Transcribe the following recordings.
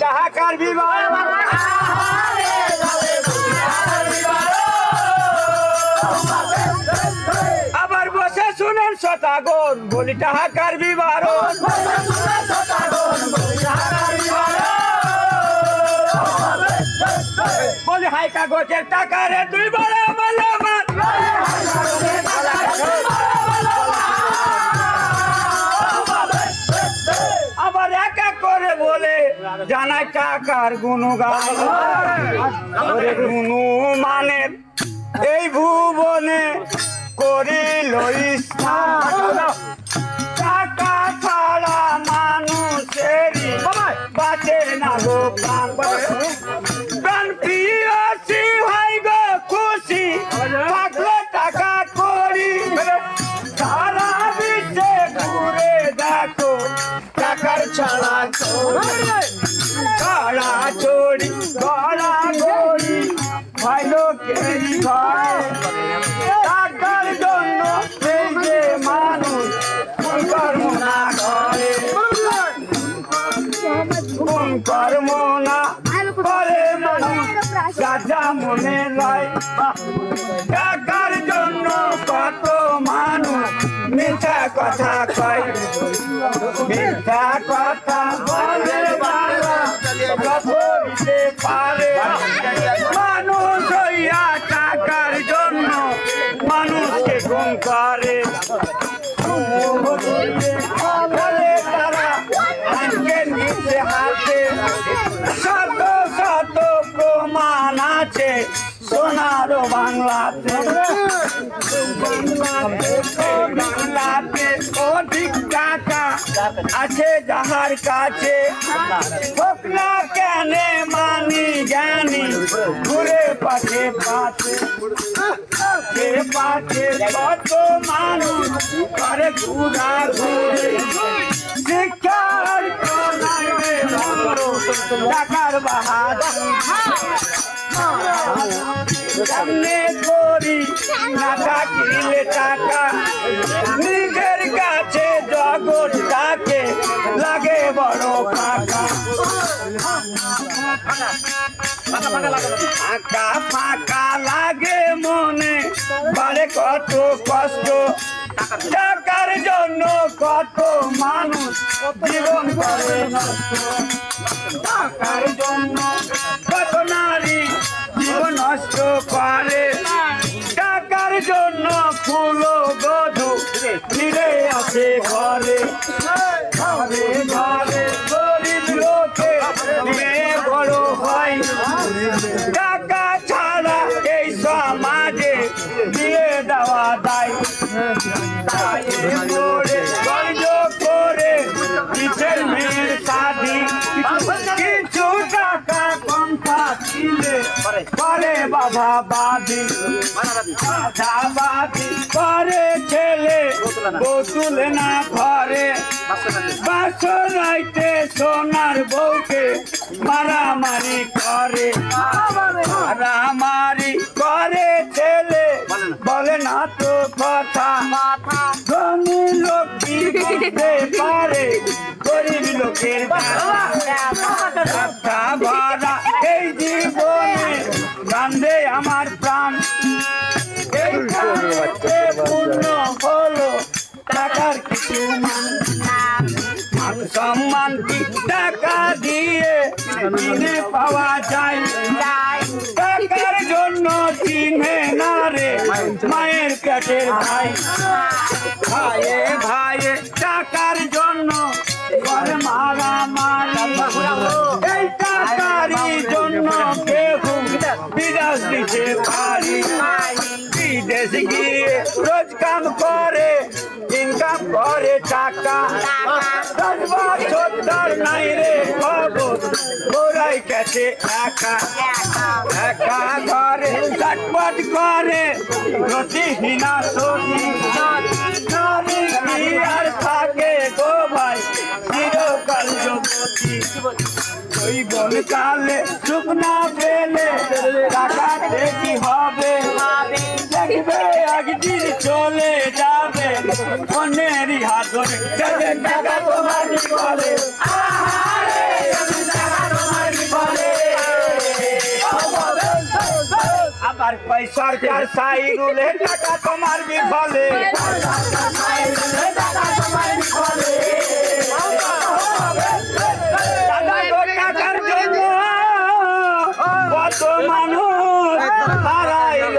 টাকার বিবাহ আবার বসে শুনেন শতাগণ বলি টাকার বিবরণ বলি হাই কাগজের টাকারে দুই বড় আবার এক এক করে বলে জানাই টাকার গুণগান গুণু মানের এই ভুবনে করিল টাকা ছাড়া মানুষেরই বাঁচের না গো প্রাণ প্রিয়সী হয় গো খুশি থাকলে টাকা করি সারা বিশ্বে ঘুরে দেখো টাকার ছাড়া ছাড়া চড়ি গড়া গড়ি ভাই লোকেরই ঘরে টাকার জন্য এই যে মানুষ কর্ম না করে কর্ম না করে মানুষ সাজা মনে লয় টাকার জন্য কত মানুষ মিথ্যা কথা কয় মিথ্যা কথা বলে বলতে পারে মানুষ হইয়া টাকার জন্য মানুষকে গুম করে তারা আজকে নিচে হাতে শত শত প্রমাণ আছে সোনার বাংলাতে বাংলাতে অধিক টাকা আছে যাহার কাছে হোক না কেন মানি জ্ঞানী ঘুরে পাশে পাশে পাশে কত মানুষ করে ঘুরা ঘুরে শিক্ষার টাকার বাহার সামনে করি না থাকিলে টাকা নিজের কাছে জগৎটাকে লাগে বড় ফাঁকা ফাঁকা ফাঁকা লাগে মনে বারে কত কষ্ট টাকার জন্য কত মানুষ জীবন করে নষ্ট টাকার জন্য কত নারী জীবন নষ্ট করে টাকার জন্য ফুল বধূ ফিরে আসে ঘরে ঘরে ঘরে গরিব লোকে মেয়ে বড় হয় টাকা ছাড়া এই সমাজে দিয়ে দেওয়া দায় করে পিছের মেয়ের শাদি কিছু টাকা কম থাকিলে করে বাধাবাদী বাধাবাদী করে ছেলে বোতুল না ঘরে বাসনাইতে সোনার বউকে মারামারি করে মারামারি করে ছেলে বলে না তো কথা ধনী লোক কি করতে পারে গরিব লোকের কথা ভরা এই জীবনে কান্দে আমার প্রাণ এই পূর্ণ হলো টাকার কিছু মান সম্মান কি টাকা দিয়ে কিনে পাওয়া যায় টাকার জন্য চিনে না রে মায়ের পেটের ভাই ভাইয়ে ভাইয়ে টাকার জন্য করে মারামারি এই টাকারই জন্য কেউ বিদেশ দিতে পারি বিদেশ গিয়ে রোজ কাম করে ইনকাম করে টাকা 10 বছর নাই রে খবর ওরাই গেছে একা একা ঘরে চটপট করে রতিহীনা সতী নারী কি আর থাকে গো ভাই চিরকাল যুবতী ওই বনকালে সুখ না পেলে টাকাতে কি হবে দেখবে একদিন চলে যাবে অন্যেরই হাত ধরে টাকা তোমার বলে আবার পয়সার চার সাইরুলে টাকা তোমার বিফলে টাকার জন্য কত মানুষ হারাইল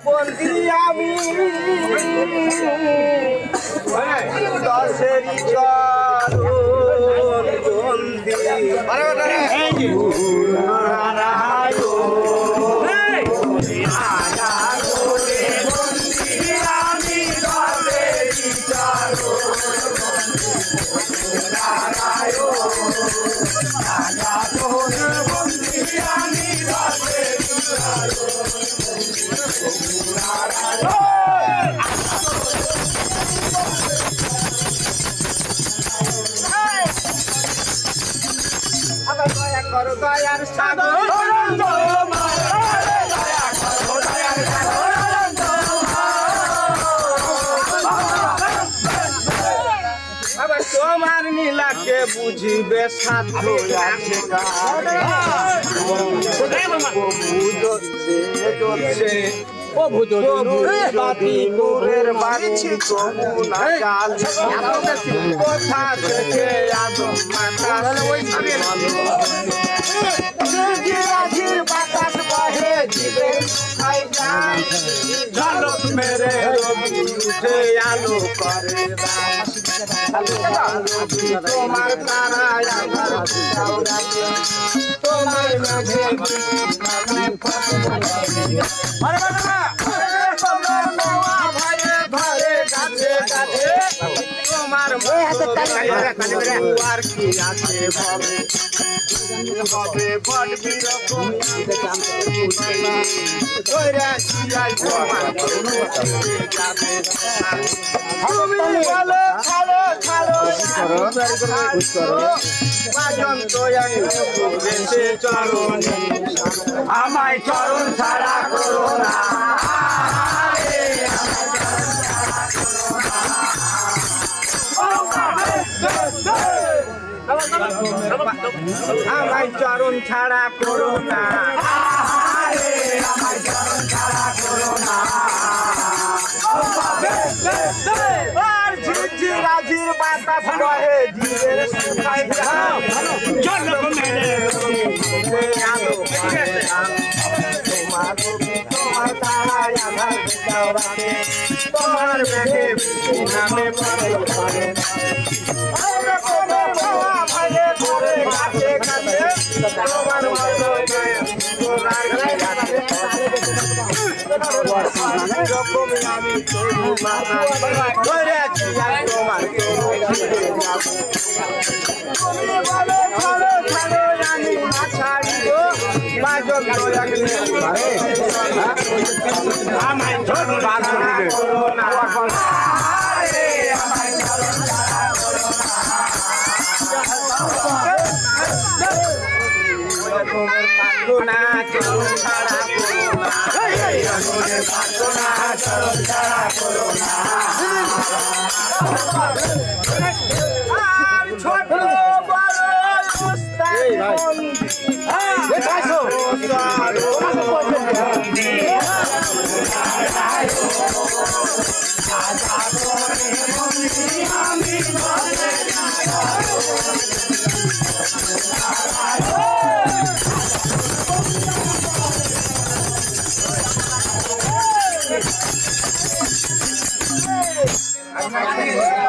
বন্দি আমি দশেরই চরণ বন্দি দয়ার সাগর তোমার নীলাকে বুঝিবে সাধ্য আছে বাতিপুরের বাড়ি কোথা থেকে বাতাস বহে দিবে ঝলক মেরে উঠে আলো করে তোমার তারা তোমার মাঝে তোমার আর কি আছে হবে বড় বিরকম আমায় চরণ ছাড়া করো না আমায় চরণ ছাড়া করো না আমায় চরণ ছাড়া করো না আর ঝিরঝিরাঝির বাতাস বহে ধীরে শুকাই যাও ঝলক মেরে আলো তোমার তারায় আধার দেওয়াতে তোমার মেঘে নামে পড়ে পড়ে তোমার আমি আমায় না চরণ ছাড়া করো না আর ছোট বড় কথা